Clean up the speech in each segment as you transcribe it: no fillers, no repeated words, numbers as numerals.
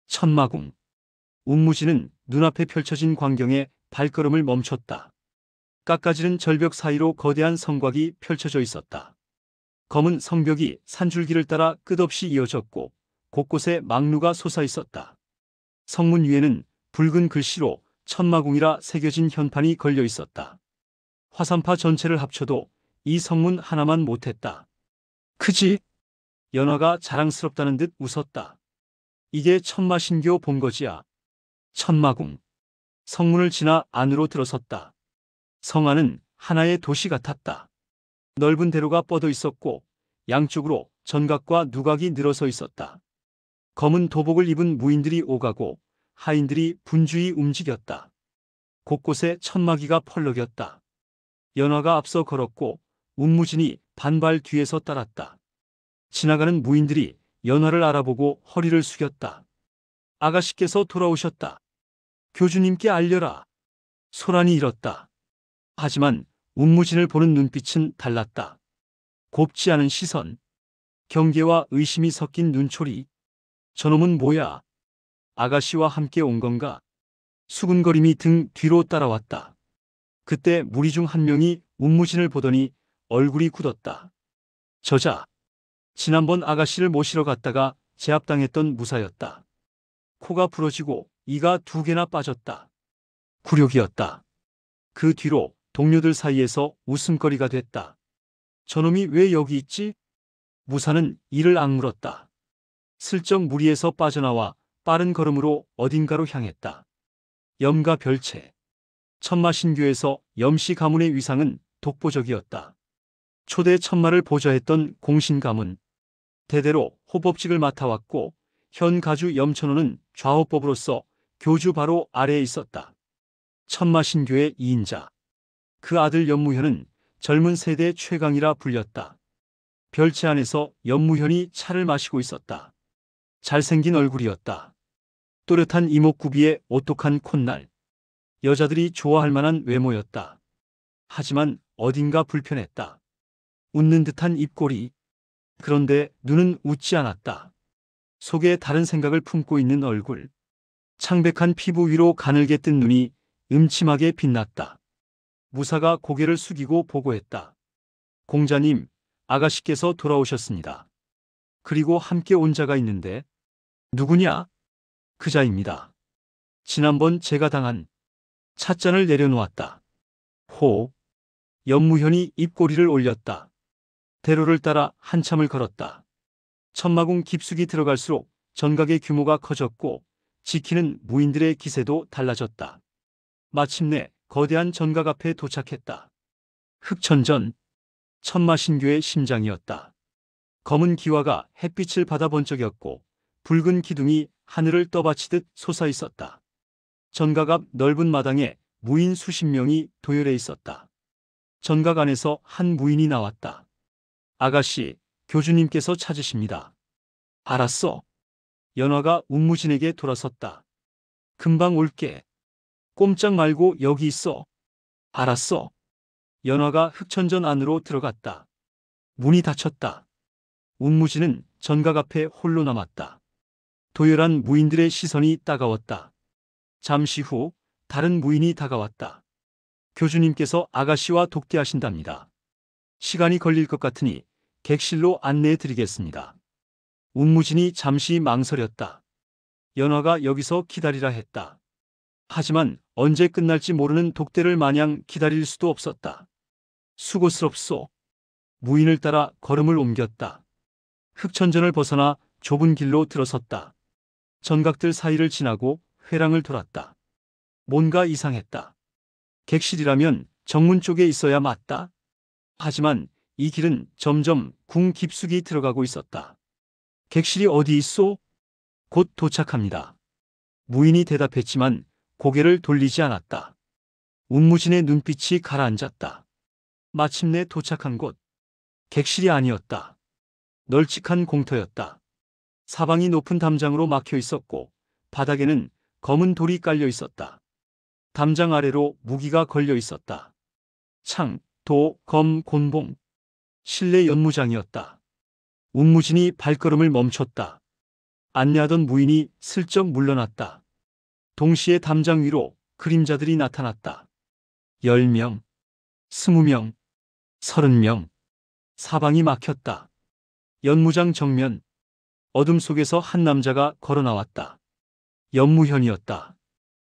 천마궁. 운무진은 눈앞에 펼쳐진 광경에 발걸음을 멈췄다. 깎아지른 절벽 사이로 거대한 성곽이 펼쳐져 있었다. 검은 성벽이 산줄기를 따라 끝없이 이어졌고 곳곳에 망루가 솟아 있었다. 성문 위에는 붉은 글씨로 천마궁이라 새겨진 현판이 걸려 있었다. 화산파 전체를 합쳐도 이 성문 하나만 못했다. 크지? 연화가 자랑스럽다는 듯 웃었다. 이게 천마신교 본거지야. 천마궁. 성문을 지나 안으로 들어섰다. 성 안은 하나의 도시 같았다. 넓은 대로가 뻗어 있었고 양쪽으로 전각과 누각이 늘어서 있었다. 검은 도복을 입은 무인들이 오가고 하인들이 분주히 움직였다. 곳곳에 천마기가 펄럭였다. 연화가 앞서 걸었고 운무진이 반발 뒤에서 따랐다. 지나가는 무인들이 연화를 알아보고 허리를 숙였다. 아가씨께서 돌아오셨다. 교주님께 알려라. 소란이 일었다. 하지만 운무진을 보는 눈빛은 달랐다. 곱지 않은 시선, 경계와 의심이 섞인 눈초리. 저놈은 뭐야? 아가씨와 함께 온 건가? 수근거림이 등 뒤로 따라왔다. 그때 무리 중 한 명이 운무진을 보더니 얼굴이 굳었다. 저자, 지난번 아가씨를 모시러 갔다가 제압당했던 무사였다. 코가 부러지고 이가 2개나 빠졌다. 굴욕이었다. 그 뒤로 동료들 사이에서 웃음거리가 됐다. 저놈이 왜 여기 있지? 무사는 이를 악물었다. 슬쩍 무리에서 빠져나와 빠른 걸음으로 어딘가로 향했다. 염가 별채. 천마신교에서 염씨 가문의 위상은 독보적이었다. 초대 천마를 보좌했던 공신 가문. 대대로 호법직을 맡아왔고 현 가주 염천호는 좌호법으로서 교주 바로 아래에 있었다. 천마신교의 2인자. 그 아들 연무현은 젊은 세대 최강이라 불렸다. 별채 안에서 연무현이 차를 마시고 있었다. 잘생긴 얼굴이었다. 또렷한 이목구비에 오똑한 콧날. 여자들이 좋아할 만한 외모였다. 하지만 어딘가 불편했다. 웃는 듯한 입꼬리. 그런데 눈은 웃지 않았다. 속에 다른 생각을 품고 있는 얼굴. 창백한 피부 위로 가늘게 뜬 눈이 음침하게 빛났다. 무사가 고개를 숙이고 보고했다. 공자님, 아가씨께서 돌아오셨습니다. 그리고 함께 온 자가 있는데 누구냐? 그자입니다. 지난번 제가 당한 찻잔을 내려놓았다. 호. 연무현이 입꼬리를 올렸다. 대로를 따라 한참을 걸었다. 천마궁 깊숙이 들어갈수록 전각의 규모가 커졌고 지키는 무인들의 기세도 달라졌다. 마침내 거대한 전각 앞에 도착했다. 흑천전. 천마신교의 심장이었다. 검은 기와가 햇빛을 받아 번쩍였고 붉은 기둥이 하늘을 떠받치듯 솟아 있었다. 전각 앞 넓은 마당에 무인 수십 명이 도열해 있었다. 전각 안에서 한 무인이 나왔다. 아가씨, 교주님께서 찾으십니다. 알았어. 연화가 운무진에게 돌아섰다. 금방 올게. 꼼짝 말고 여기 있어. 알았어. 연화가 흑천전 안으로 들어갔다. 문이 닫혔다. 운무진은 전각 앞에 홀로 남았다. 도열한 무인들의 시선이 따가웠다. 잠시 후 다른 무인이 다가왔다. 교주님께서 아가씨와 독대하신답니다. 시간이 걸릴 것 같으니 객실로 안내해 드리겠습니다. 운무진이 잠시 망설였다. 연화가 여기서 기다리라 했다. 하지만 언제 끝날지 모르는 독대를 마냥 기다릴 수도 없었다. 수고스럽소. 무인을 따라 걸음을 옮겼다. 흑천전을 벗어나 좁은 길로 들어섰다. 전각들 사이를 지나고 회랑을 돌았다. 뭔가 이상했다. 객실이라면 정문 쪽에 있어야 맞다. 하지만 이 길은 점점 궁 깊숙이 들어가고 있었다. 객실이 어디 있소? 곧 도착합니다. 무인이 대답했지만 고개를 돌리지 않았다. 운무진의 눈빛이 가라앉았다. 마침내 도착한 곳. 객실이 아니었다. 널찍한 공터였다. 사방이 높은 담장으로 막혀 있었고 바닥에는 검은 돌이 깔려 있었다. 담장 아래로 무기가 걸려 있었다. 창, 도, 검, 곤봉. 실내 연무장이었다. 운무진이 발걸음을 멈췄다. 안내하던 무인이 슬쩍 물러났다. 동시에 담장 위로 그림자들이 나타났다. 10명, 20명, 30명. 사방이 막혔다. 연무장 정면, 어둠 속에서 한 남자가 걸어 나왔다. 연무현이었다.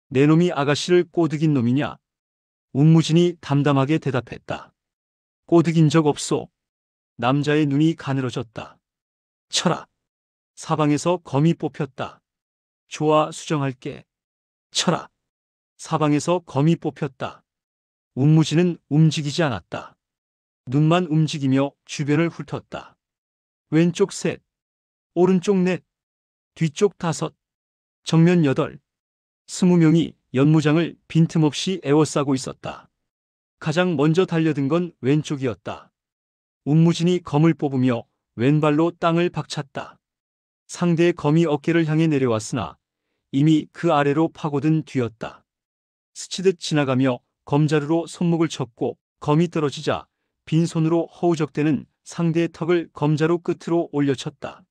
내 놈이 아가씨를 꼬드긴 놈이냐? 운무진이 담담하게 대답했다. 꼬드긴 적 없소. 남자의 눈이 가늘어졌다. 쳐라. 사방에서 검이 뽑혔다. 좋아, 수정할게. 쳐라. 사방에서 검이 뽑혔다. 운무진은 움직이지 않았다. 눈만 움직이며 주변을 훑었다. 왼쪽 셋, 오른쪽 넷, 뒤쪽 5, 정면 8, 20명이 연무장을 빈틈없이 에워싸고 있었다. 가장 먼저 달려든 건 왼쪽이었다. 운무진이 검을 뽑으며 왼발로 땅을 박찼다. 상대의 검이 어깨를 향해 내려왔으나 이미 그 아래로 파고든 뒤였다. 스치듯 지나가며 검자루로 손목을 쳤고 검이 떨어지자 빈손으로 허우적대는 상대의 턱을 검자루 끝으로 올려쳤다.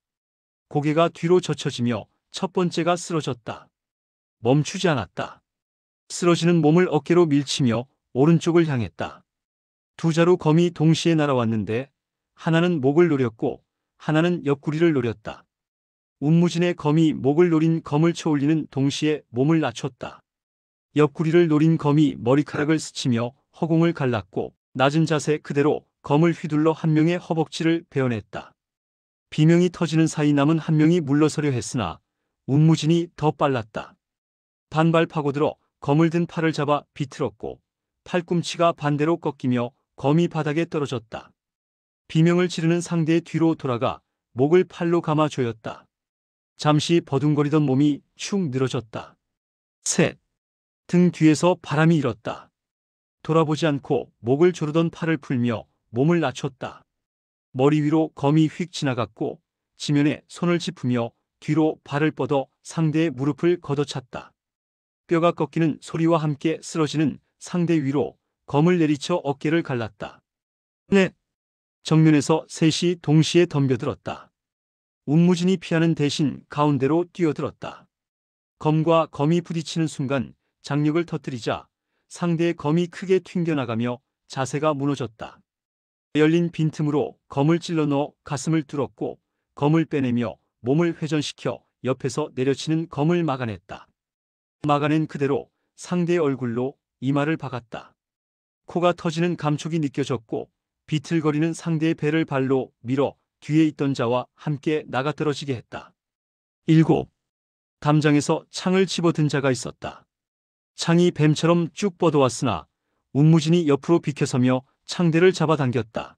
고개가 뒤로 젖혀지며 첫 번째가 쓰러졌다. 멈추지 않았다. 쓰러지는 몸을 어깨로 밀치며 오른쪽을 향했다. 두 자루 검이 동시에 날아왔는데 하나는 목을 노렸고 하나는 옆구리를 노렸다. 운무진의 검이 목을 노린 검을 쳐올리는 동시에 몸을 낮췄다. 옆구리를 노린 검이 머리카락을 스치며 허공을 갈랐고 낮은 자세 그대로 검을 휘둘러 한 명의 허벅지를 베어냈다. 비명이 터지는 사이 남은 한 명이 물러서려 했으나 운무진이 더 빨랐다. 반발 파고들어 검을 든 팔을 잡아 비틀었고 팔꿈치가 반대로 꺾이며 검이 바닥에 떨어졌다. 비명을 지르는 상대의 뒤로 돌아가 목을 팔로 감아 조였다. 잠시 버둥거리던 몸이 축 늘어졌다. 셋. 등 뒤에서 바람이 일었다. 돌아보지 않고 목을 조르던 팔을 풀며 몸을 낮췄다. 머리 위로 검이 휙 지나갔고 지면에 손을 짚으며 뒤로 발을 뻗어 상대의 무릎을 걷어찼다. 뼈가 꺾이는 소리와 함께 쓰러지는 상대 위로 검을 내리쳐 어깨를 갈랐다. 넷. 정면에서 셋이 동시에 덤벼들었다. 운무진이 피하는 대신 가운데로 뛰어들었다. 검과 검이 부딪히는 순간 장력을 터뜨리자 상대의 검이 크게 튕겨나가며 자세가 무너졌다. 열린 빈틈으로 검을 찔러 넣어 가슴을 뚫었고 검을 빼내며 몸을 회전시켜 옆에서 내려치는 검을 막아냈다. 막아낸 그대로 상대의 얼굴로 이마를 박았다. 코가 터지는 감촉이 느껴졌고 비틀거리는 상대의 배를 발로 밀어 뒤에 있던 자와 함께 나가떨어지게 했다. 7. 담장에서 창을 집어든 자가 있었다. 창이 뱀처럼 쭉 뻗어왔으나 운무진이 옆으로 비켜서며 창대를 잡아당겼다.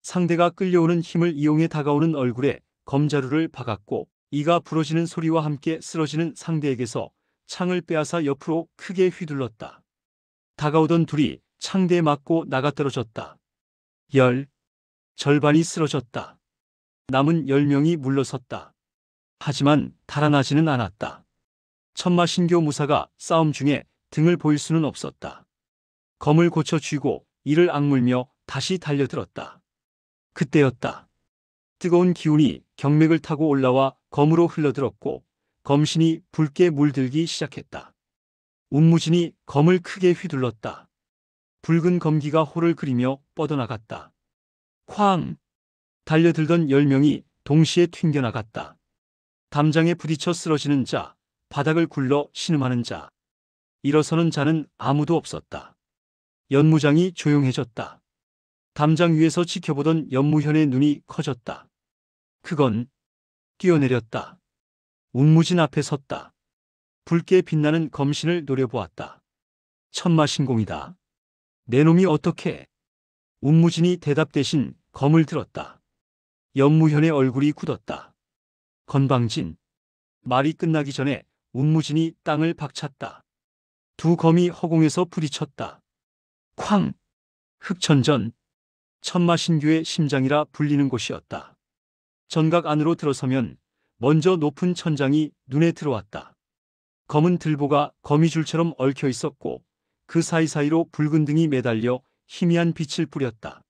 상대가 끌려오는 힘을 이용해 다가오는 얼굴에 검자루를 박았고 이가 부러지는 소리와 함께 쓰러지는 상대에게서 창을 빼앗아 옆으로 크게 휘둘렀다. 다가오던 둘이 창대에 맞고 나가떨어졌다. 절반이 쓰러졌다. 남은 10명이 물러섰다. 하지만 달아나지는 않았다. 천마신교 무사가 싸움 중에 등을 보일 수는 없었다. 검을 고쳐 쥐고 이를 악물며 다시 달려들었다. 그때였다. 뜨거운 기운이 경맥을 타고 올라와 검으로 흘러들었고 검신이 붉게 물들기 시작했다. 운무진이 검을 크게 휘둘렀다. 붉은 검기가 호를 그리며 뻗어나갔다. 쾅! 달려들던 10명이 동시에 튕겨나갔다. 담장에 부딪혀 쓰러지는 자, 바닥을 굴러 신음하는 자. 일어서는 자는 아무도 없었다. 연무장이 조용해졌다. 담장 위에서 지켜보던 연무현의 눈이 커졌다. 그건 뛰어내렸다. 운무진 앞에 섰다. 붉게 빛나는 검신을 노려보았다. 천마신공이다. 내 놈이 어떻게? 운무진이 대답 대신 검을 들었다. 연무현의 얼굴이 굳었다. 건방진. 말이 끝나기 전에 운무진이 땅을 박찼다. 두 검이 허공에서 부딪혔다. 쾅! 흑천전. 천마신교의 심장이라 불리는 곳이었다. 전각 안으로 들어서면 먼저 높은 천장이 눈에 들어왔다. 검은 들보가 거미줄처럼 얽혀 있었고 그 사이사이로 붉은 등이 매달려 희미한 빛을 뿌렸다.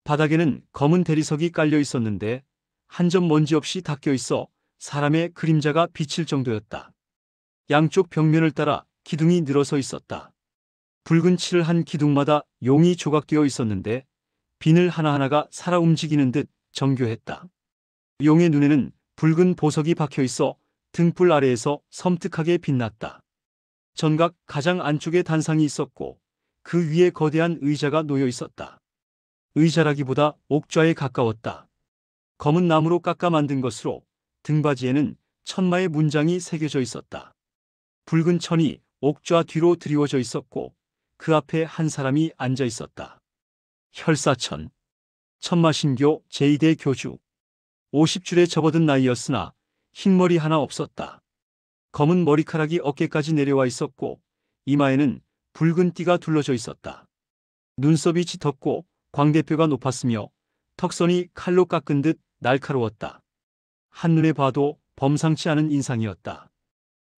바닥에는 검은 대리석이 깔려 있었는데 한 점 먼지 없이 닦여 있어 사람의 그림자가 비칠 정도였다. 양쪽 벽면을 따라 기둥이 늘어서 있었다. 붉은 칠을 한 기둥마다 용이 조각되어 있었는데 비늘 하나하나가 살아 움직이는 듯 정교했다. 용의 눈에는 붉은 보석이 박혀 있어 등불 아래에서 섬뜩하게 빛났다. 전각 가장 안쪽에 단상이 있었고 그 위에 거대한 의자가 놓여 있었다. 의자라기보다 옥좌에 가까웠다. 검은 나무로 깎아 만든 것으로 등받이에는 천마의 문장이 새겨져 있었다. 붉은 천이 옥좌 뒤로 드리워져 있었고 그 앞에 한 사람이 앉아 있었다. 혈사천, 천마신교 제2대 교주. 50줄에 접어든 나이였으나 흰머리 하나 없었다. 검은 머리카락이 어깨까지 내려와 있었고 이마에는 붉은 띠가 둘러져 있었다. 눈썹이 짙었고 광대뼈가 높았으며 턱선이 칼로 깎은 듯 날카로웠다. 한눈에 봐도 범상치 않은 인상이었다.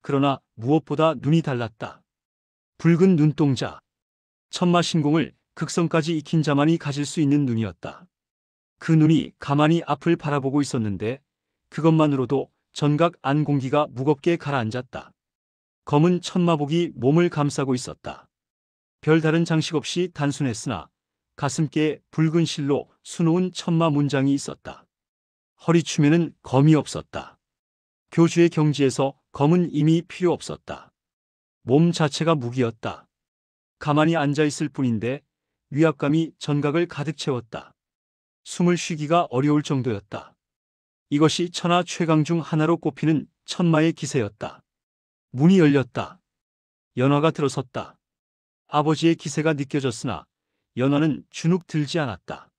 그러나 무엇보다 눈이 달랐다. 붉은 눈동자. 천마신공을 극성까지 익힌 자만이 가질 수 있는 눈이었다. 그 눈이 가만히 앞을 바라보고 있었는데 그것만으로도 전각 안 공기가 무겁게 가라앉았다. 검은 천마복이 몸을 감싸고 있었다. 별다른 장식 없이 단순했으나 가슴께에 붉은 실로 수놓은 천마 문장이 있었다. 허리춤에는 검이 없었다. 교주의 경지에서 검은 임이 필요 없었다. 몸 자체가 무기였다. 가만히 앉아 있을 뿐인데 위압감이 전각을 가득 채웠다. 숨을 쉬기가 어려울 정도였다. 이것이 천하 최강 중 하나로 꼽히는 천마의 기세였다. 문이 열렸다. 연화가 들어섰다. 아버지의 기세가 느껴졌으나 연화는 주눅 들지 않았다.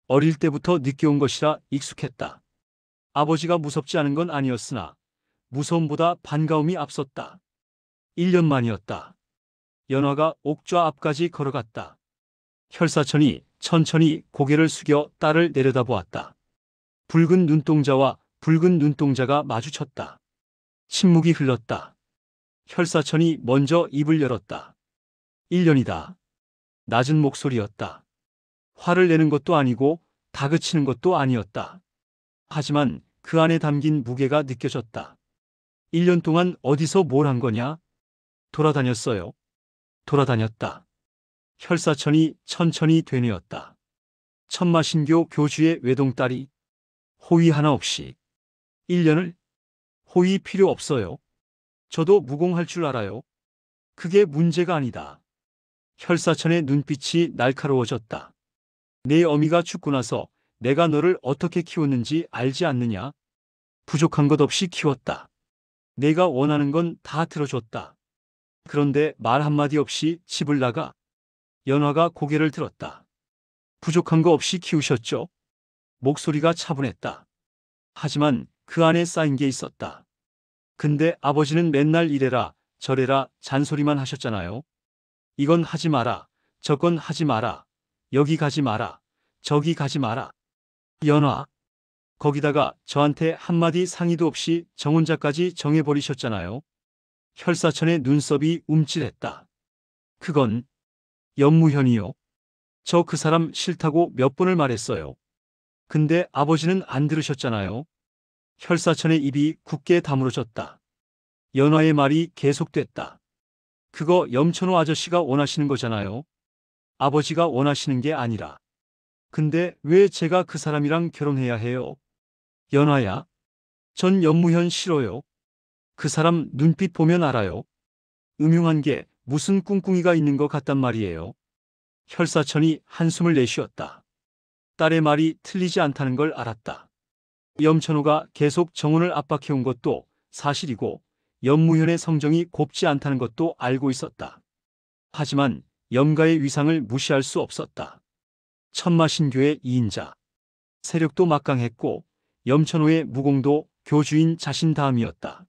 어릴 때부터 느껴온 것이라 익숙했다. 아버지가 무섭지 않은 건 아니었으나 무서움보다 반가움이 앞섰다. 1년 만이었다. 연화가 옥좌 앞까지 걸어갔다. 혈사천이 천천히 고개를 숙여 딸을 내려다보았다. 붉은 눈동자와 붉은 눈동자가 마주쳤다. 침묵이 흘렀다. 혈사천이 먼저 입을 열었다. 1년이다. 낮은 목소리였다. 화를 내는 것도 아니고 다그치는 것도 아니었다. 하지만 그 안에 담긴 무게가 느껴졌다. 1년 동안 어디서 뭘 한 거냐? 돌아다녔어요. 돌아다녔다. 혈사천이 천천히 되뇌었다. 천마신교 교주의 외동딸이 호의 하나 없이 1년을? 호의 필요 없어요. 저도 무공할 줄 알아요. 그게 문제가 아니다. 혈사천의 눈빛이 날카로워졌다. 내 어미가 죽고 나서 내가 너를 어떻게 키웠는지 알지 않느냐? 부족한 것 없이 키웠다. 내가 원하는 건 다 들어줬다. 그런데 말 한마디 없이 집을 나가. 연화가 고개를 들었다. 부족한 거 없이 키우셨죠? 목소리가 차분했다. 하지만 그 안에 쌓인 게 있었다. 근데 아버지는 맨날 이래라 저래라 잔소리만 하셨잖아요. 이건 하지 마라. 저건 하지 마라. 여기 가지 마라. 저기 가지 마라. 연화. 거기다가 저한테 한마디 상의도 없이 정혼자까지 정해버리셨잖아요. 혈사천의 눈썹이 움찔했다. 그건 연무현이요. 저 그 사람 싫다고 몇 번을 말했어요. 근데 아버지는 안 들으셨잖아요. 혈사천의 입이 굳게 다물어졌다. 연화의 말이 계속됐다. 그거 염천호 아저씨가 원하시는 거잖아요. 아버지가 원하시는 게 아니라. 근데 왜 제가 그 사람이랑 결혼해야 해요? 연화야. 전 연무현 싫어요. 그 사람 눈빛 보면 알아요. 음흉한 게 무슨 꿍꿍이가 있는 것 같단 말이에요. 혈사천이 한숨을 내쉬었다. 딸의 말이 틀리지 않다는 걸 알았다. 염천호가 계속 정혼을 압박해온 것도 사실이고 연무현의 성정이 곱지 않다는 것도 알고 있었다. 하지만 염가의 위상을 무시할 수 없었다. 천마신교의 2인자. 세력도 막강했고 염천호의 무공도 교주인 자신 다음이었다.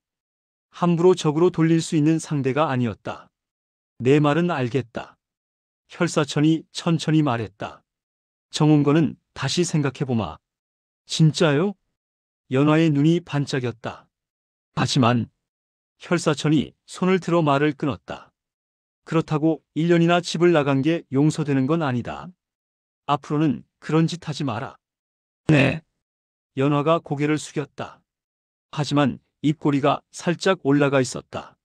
함부로 적으로 돌릴 수 있는 상대가 아니었다. 내 말은 알겠다. 혈사천이 천천히 말했다. 정혼거는 다시 생각해보마. 진짜요? 연화의 눈이 반짝였다. 하지만 혈사천이 손을 들어 말을 끊었다. 그렇다고 1년이나 집을 나간 게 용서되는 건 아니다. 앞으로는 그런 짓 하지 마라. 네. 연화가 고개를 숙였다. 하지만 입꼬리가 살짝 올라가 있었다.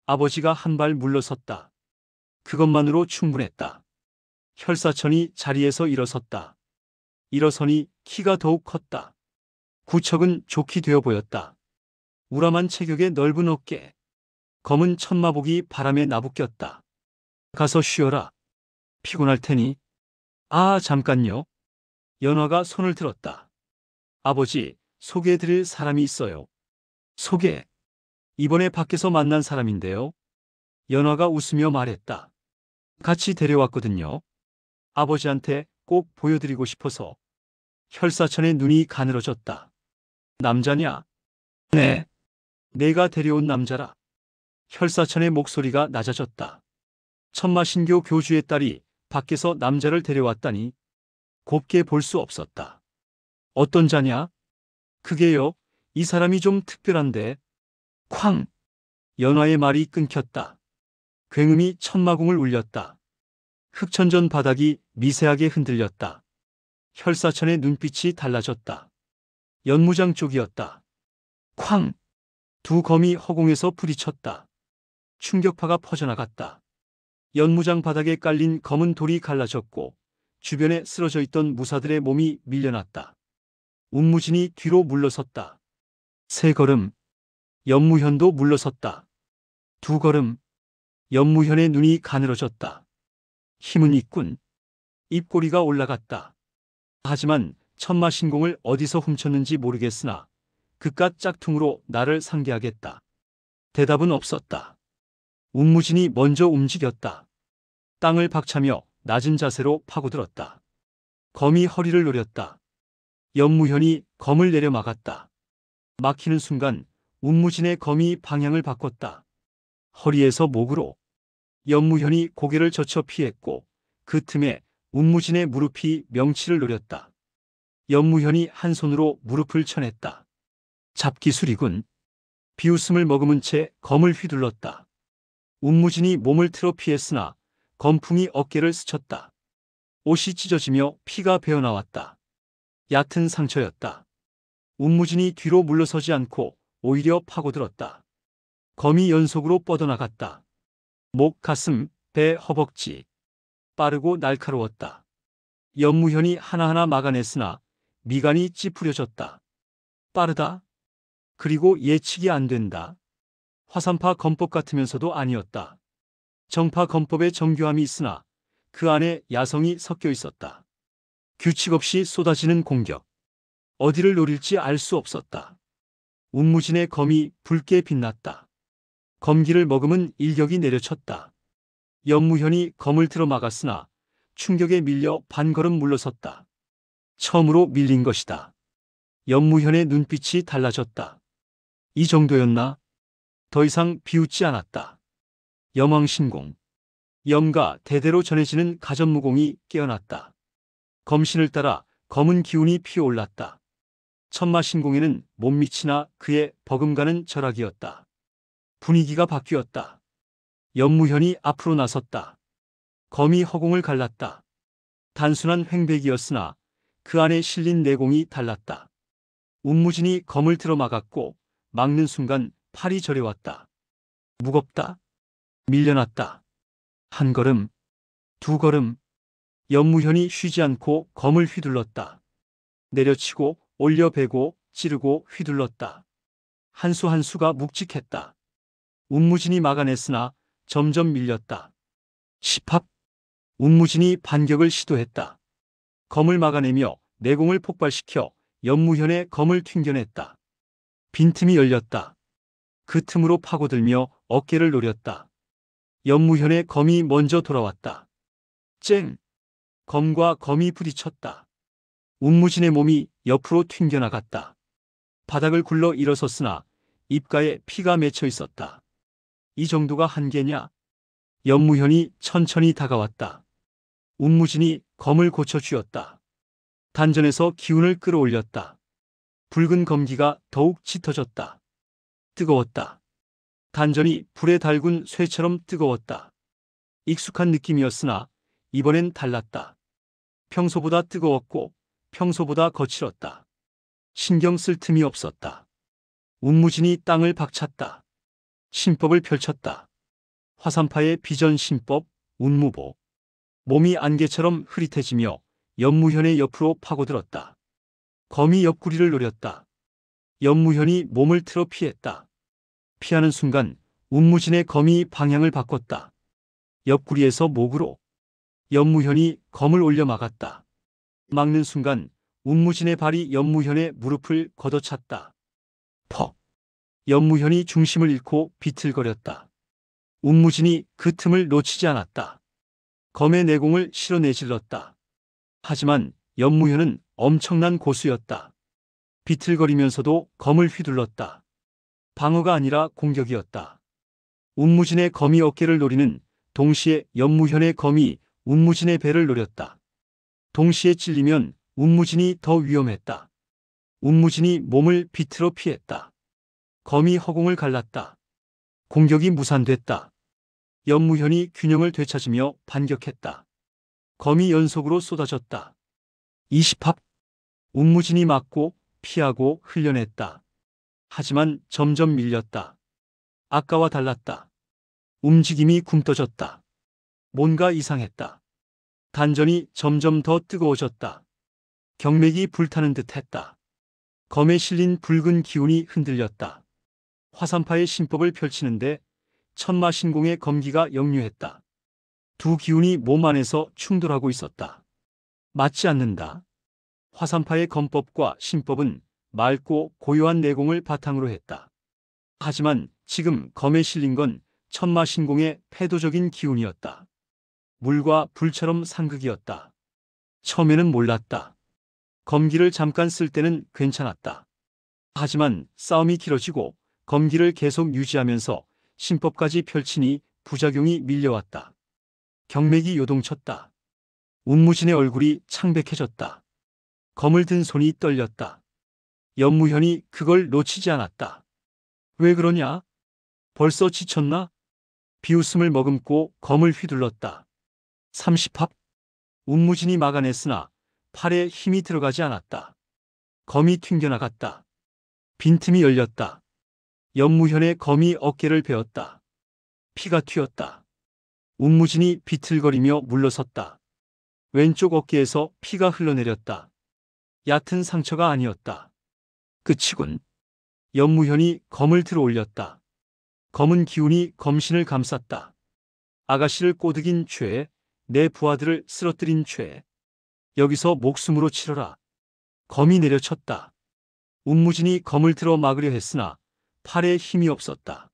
아버지가 한 발 물러섰다. 그것만으로 충분했다. 혈사천이 자리에서 일어섰다. 일어서니 키가 더욱 컸다. 구척은 좋게 되어 보였다. 우람한 체격의 넓은 어깨, 검은 천마복이 바람에 나부꼈다. 가서 쉬어라. 피곤할 테니. 아, 잠깐요. 연화가 손을 들었다. 아버지, 소개해드릴 사람이 있어요. 소개? 이번에 밖에서 만난 사람인데요. 연화가 웃으며 말했다. 같이 데려왔거든요. 아버지한테 꼭 보여드리고 싶어서. 혈사천의 눈이 가늘어졌다. 남자냐? 네. 내가 데려온 남자라. 혈사천의 목소리가 낮아졌다. 천마신교 교주의 딸이 밖에서 남자를 데려왔다니 곱게 볼 수 없었다. 어떤 자냐? 그게요, 이 사람이 좀 특별한데. 쾅! 연화의 말이 끊겼다. 굉음이 천마궁을 울렸다. 흑천전 바닥이 미세하게 흔들렸다. 혈사천의 눈빛이 달라졌다. 연무장 쪽이었다. 쾅! 두 검이 허공에서 부딪혔다. 충격파가 퍼져나갔다. 연무장 바닥에 깔린 검은 돌이 갈라졌고 주변에 쓰러져 있던 무사들의 몸이 밀려났다. 운무진이 뒤로 물러섰다. 세 걸음. 연무현도 물러섰다. 두 걸음. 연무현의 눈이 가늘어졌다. 힘은 있군. 입꼬리가 올라갔다. 하지만 천마신공을 어디서 훔쳤는지 모르겠으나 그깟 짝퉁으로 나를 상대하겠다. 대답은 없었다. 운무진이 먼저 움직였다. 땅을 박차며 낮은 자세로 파고들었다. 검이 허리를 노렸다. 연무현이 검을 내려 막았다. 막히는 순간 운무진의 검이 방향을 바꿨다. 허리에서 목으로. 연무현이 고개를 젖혀 피했고 그 틈에 운무진의 무릎이 명치를 노렸다. 연무현이 한 손으로 무릎을 쳐냈다. 잡기술이군. 비웃음을 머금은 채 검을 휘둘렀다. 운무진이 몸을 틀어 피했으나 검풍이 어깨를 스쳤다. 옷이 찢어지며 피가 배어나왔다. 얕은 상처였다. 운무진이 뒤로 물러서지 않고 오히려 파고들었다. 검이 연속으로 뻗어나갔다. 목, 가슴, 배, 허벅지. 빠르고 날카로웠다. 연무현이 하나하나 막아냈으나 미간이 찌푸려졌다. 빠르다. 그리고 예측이 안 된다. 화산파 검법 같으면서도 아니었다. 정파 검법의 정교함이 있으나 그 안에 야성이 섞여 있었다. 규칙 없이 쏟아지는 공격. 어디를 노릴지 알 수 없었다. 운무진의 검이 붉게 빛났다. 검기를 머금은 일격이 내려쳤다. 연무현이 검을 틀어 막았으나 충격에 밀려 반걸음 물러섰다. 처음으로 밀린 것이다. 연무현의 눈빛이 달라졌다. 이 정도였나? 더 이상 비웃지 않았다. 염왕신공. 염가 대대로 전해지는 가전무공이 깨어났다. 검신을 따라 검은 기운이 피어올랐다. 천마신공에는 못 미치나 그의 버금가는 절약이었다. 분위기가 바뀌었다. 연무현이 앞으로 나섰다. 검이 허공을 갈랐다. 단순한 횡백이었으나 그 안에 실린 내공이 달랐다. 운무진이 검을 틀어 막았고 막는 순간 팔이 저려왔다. 무겁다. 밀려났다. 한 걸음, 두 걸음. 연무현이 쉬지 않고 검을 휘둘렀다. 내려치고 올려베고 찌르고 휘둘렀다. 한 수 한 수가 묵직했다. 운무진이 막아냈으나 점점 밀렸다. 십합. 운무진이 반격을 시도했다. 검을 막아내며 내공을 폭발시켜 연무현의 검을 튕겨냈다. 빈틈이 열렸다. 그 틈으로 파고들며 어깨를 노렸다. 연무현의 검이 먼저 돌아왔다. 쨍! 검과 검이 부딪혔다. 운무진의 몸이 옆으로 튕겨나갔다. 바닥을 굴러 일어섰으나 입가에 피가 맺혀 있었다. 이 정도가 한계냐? 연무현이 천천히 다가왔다. 운무진이 검을 고쳐 쥐었다. 단전에서 기운을 끌어올렸다. 붉은 검기가 더욱 짙어졌다. 뜨거웠다. 단전이 불에 달군 쇠처럼 뜨거웠다. 익숙한 느낌이었으나 이번엔 달랐다. 평소보다 뜨거웠고 평소보다 거칠었다. 신경 쓸 틈이 없었다. 운무진이 땅을 박찼다. 신법을 펼쳤다. 화산파의 비전 신법, 운무보. 몸이 안개처럼 흐릿해지며 연무현의 옆으로 파고들었다. 거미 옆구리를 노렸다. 연무현이 몸을 틀어 피했다. 피하는 순간 운무진의 검이 방향을 바꿨다. 옆구리에서 목으로. 연무현이 검을 올려 막았다. 막는 순간 운무진의 발이 연무현의 무릎을 걷어찼다. 퍽! 연무현이 중심을 잃고 비틀거렸다. 운무진이 그 틈을 놓치지 않았다. 검의 내공을 실어내질렀다. 하지만 연무현은 엄청난 고수였다. 비틀거리면서도 검을 휘둘렀다. 방어가 아니라 공격이었다. 운무진의 검이 어깨를 노리는 동시에 연무현의 검이 운무진의 배를 노렸다. 동시에 찔리면 운무진이 더 위험했다. 운무진이 몸을 비틀어 피했다. 검이 허공을 갈랐다. 공격이 무산됐다. 연무현이 균형을 되찾으며 반격했다. 검이 연속으로 쏟아졌다. 20합. 운무진이 맞고 피하고 흘려냈다. 하지만 점점 밀렸다. 아까와 달랐다. 움직임이 굼떠졌다. 뭔가 이상했다. 단전이 점점 더 뜨거워졌다. 경맥이 불타는 듯 했다. 검에 실린 붉은 기운이 흔들렸다. 화산파의 신법을 펼치는데 천마신공의 검기가 역류했다. 두 기운이 몸 안에서 충돌하고 있었다. 맞지 않는다. 화산파의 검법과 신법은 맑고 고요한 내공을 바탕으로 했다. 하지만 지금 검에 실린 건 천마신공의 패도적인 기운이었다. 물과 불처럼 상극이었다. 처음에는 몰랐다. 검기를 잠깐 쓸 때는 괜찮았다. 하지만 싸움이 길어지고 검기를 계속 유지하면서 신법까지 펼치니 부작용이 밀려왔다. 경맥이 요동쳤다. 운무진의 얼굴이 창백해졌다. 검을 든 손이 떨렸다. 연무현이 그걸 놓치지 않았다. 왜 그러냐? 벌써 지쳤나? 비웃음을 머금고 검을 휘둘렀다. 30합. 운무진이 막아냈으나 팔에 힘이 들어가지 않았다. 검이 튕겨나갔다. 빈틈이 열렸다. 연무현의 검이 어깨를 베었다. 피가 튀었다. 운무진이 비틀거리며 물러섰다. 왼쪽 어깨에서 피가 흘러내렸다. 얕은 상처가 아니었다. 끝이군. 연무현이 검을 들어 올렸다. 검은 기운이 검신을 감쌌다. 아가씨를 꼬드긴 죄, 내 부하들을 쓰러뜨린 죄. 여기서 목숨으로 치러라. 검이 내려쳤다. 운무진이 검을 들어 막으려 했으나 팔에 힘이 없었다.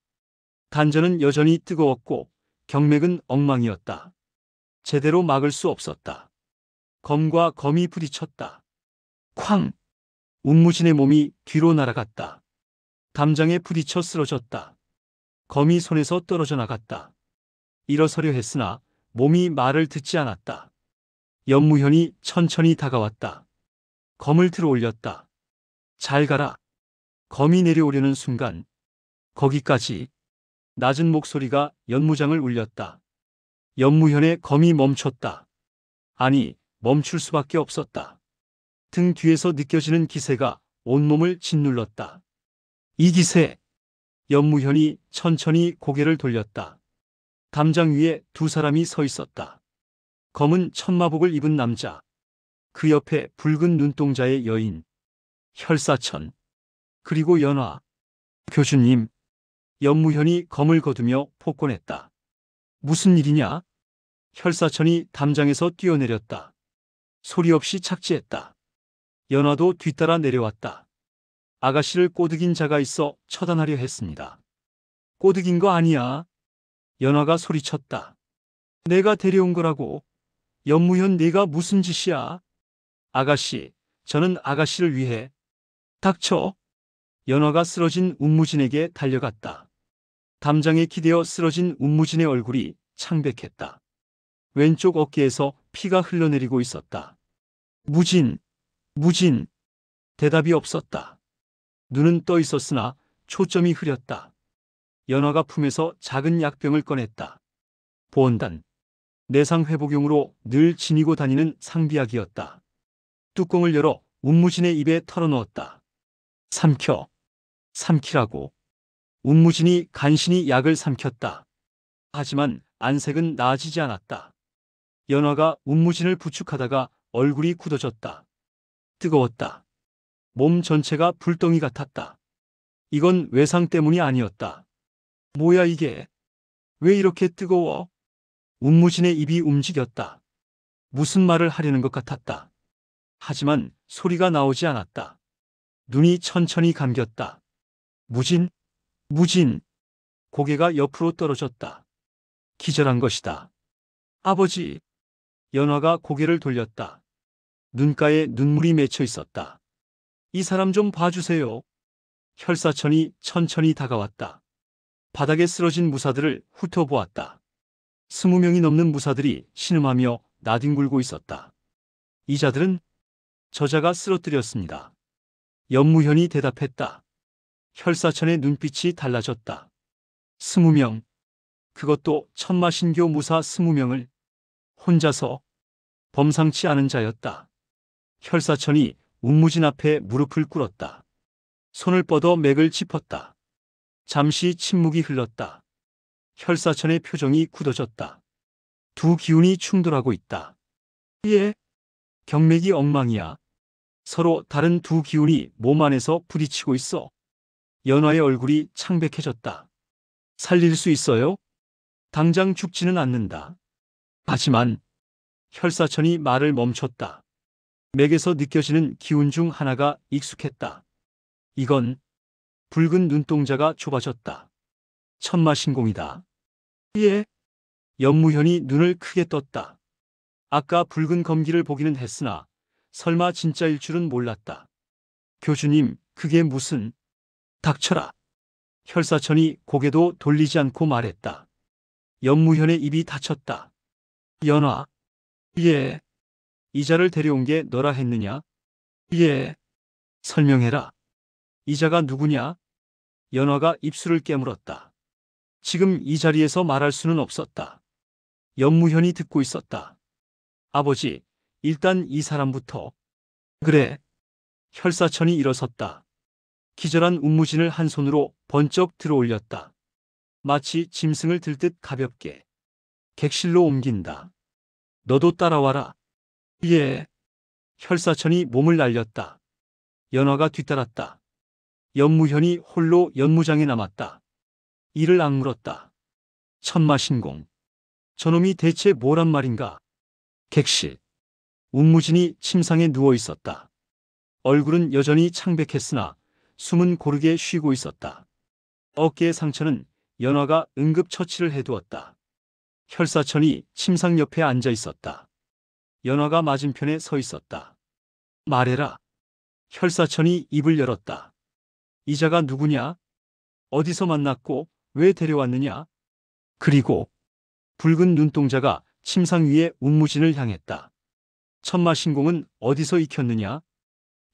단전은 여전히 뜨거웠고 경맥은 엉망이었다. 제대로 막을 수 없었다. 검과 검이 부딪혔다. 쾅! 운무진의 몸이 뒤로 날아갔다. 담장에 부딪혀 쓰러졌다. 검이 손에서 떨어져 나갔다. 일어서려 했으나 몸이 말을 듣지 않았다. 연무현이 천천히 다가왔다. 검을 들어 올렸다. 잘 가라. 검이 내려오려는 순간 거기까지. 낮은 목소리가 연무장을 울렸다. 연무현의 검이 멈췄다. 아니, 멈출 수밖에 없었다. 등 뒤에서 느껴지는 기세가 온몸을 짓눌렀다. 이 기세! 연무현이 천천히 고개를 돌렸다. 담장 위에 두 사람이 서 있었다. 검은 천마복을 입은 남자. 그 옆에 붉은 눈동자의 여인. 혈사천. 그리고 연화. 교주님. 연무현이 검을 거두며 폭권했다. 무슨 일이냐? 혈사천이 담장에서 뛰어내렸다. 소리 없이 착지했다. 연화도 뒤따라 내려왔다. 아가씨를 꼬드긴 자가 있어 처단하려 했습니다. 꼬드긴 거 아니야. 연화가 소리쳤다. 내가 데려온 거라고. 연무현 네가 무슨 짓이야? 아가씨, 저는 아가씨를 위해. 닥쳐. 연화가 쓰러진 운무진에게 달려갔다. 담장에 기대어 쓰러진 운무진의 얼굴이 창백했다. 왼쪽 어깨에서 피가 흘러내리고 있었다. 무진, 무진. 대답이 없었다. 눈은 떠 있었으나 초점이 흐렸다. 연화가 품에서 작은 약병을 꺼냈다. 보온단. 내상 회복용으로 늘 지니고 다니는 상비약이었다. 뚜껑을 열어 운무진의 입에 털어넣었다. 삼켜. 삼키라고. 운무진이 간신히 약을 삼켰다. 하지만 안색은 나아지지 않았다. 연화가 운무진을 부축하다가 얼굴이 굳어졌다. 뜨거웠다. 몸 전체가 불덩이 같았다. 이건 외상 때문이 아니었다. 뭐야 이게? 왜 이렇게 뜨거워? 운무진의 입이 움직였다. 무슨 말을 하려는 것 같았다. 하지만 소리가 나오지 않았다. 눈이 천천히 감겼다. 무진, 무진. 고개가 옆으로 떨어졌다. 기절한 것이다. 아버지. 연화가 고개를 돌렸다. 눈가에 눈물이 맺혀 있었다. 이 사람 좀 봐주세요. 혈사천이 천천히 다가왔다. 바닥에 쓰러진 무사들을 훑어보았다. 20명이 넘는 무사들이 신음하며 나뒹굴고 있었다. 이 자들은 저자가 쓰러뜨렸습니다. 연무현이 대답했다. 혈사천의 눈빛이 달라졌다. 20명. 그것도 천마신교 무사 20명을 혼자서. 범상치 않은 자였다. 혈사천이 운무진 앞에 무릎을 꿇었다. 손을 뻗어 맥을 짚었다. 잠시 침묵이 흘렀다. 혈사천의 표정이 굳어졌다. 두 기운이 충돌하고 있다. 예. 경맥이 엉망이야. 서로 다른 두 기운이 몸 안에서 부딪히고 있어. 연화의 얼굴이 창백해졌다. 살릴 수 있어요? 당장 죽지는 않는다. 하지만 혈사천이 말을 멈췄다. 맥에서 느껴지는 기운 중 하나가 익숙했다. 이건 붉은 눈동자가 좁아졌다. 천마신공이다. 예. 연무현이 눈을 크게 떴다. 아까 붉은 검기를 보기는 했으나 설마 진짜일 줄은 몰랐다. 교주님, 그게 무슨... 닥쳐라. 혈사천이 고개도 돌리지 않고 말했다. 연무현의 입이 닫혔다. 연화. 예. 이자를 데려온 게 너라 했느냐? 예. 설명해라. 이자가 누구냐? 연화가 입술을 깨물었다. 지금 이 자리에서 말할 수는 없었다. 연무현이 듣고 있었다. 아버지, 일단 이 사람부터. 그래. 혈사천이 일어섰다. 기절한 운무진을 한 손으로 번쩍 들어올렸다. 마치 짐승을 들듯 가볍게. 객실로 옮긴다. 너도 따라와라. 예. 혈사천이 몸을 날렸다. 연화가 뒤따랐다. 연무현이 홀로 연무장에 남았다. 이를 악물었다. 천마신공. 저놈이 대체 뭐란 말인가? 객실. 운무진이 침상에 누워 있었다. 얼굴은 여전히 창백했으나 숨은 고르게 쉬고 있었다. 어깨의 상처는 연화가 응급처치를 해두었다. 혈사천이 침상 옆에 앉아 있었다. 연화가 맞은편에 서 있었다. 말해라. 혈사천이 입을 열었다. 이자가 누구냐? 어디서 만났고 왜 데려왔느냐? 그리고 붉은 눈동자가 침상 위에 운무진을 향했다. 천마신공은 어디서 익혔느냐?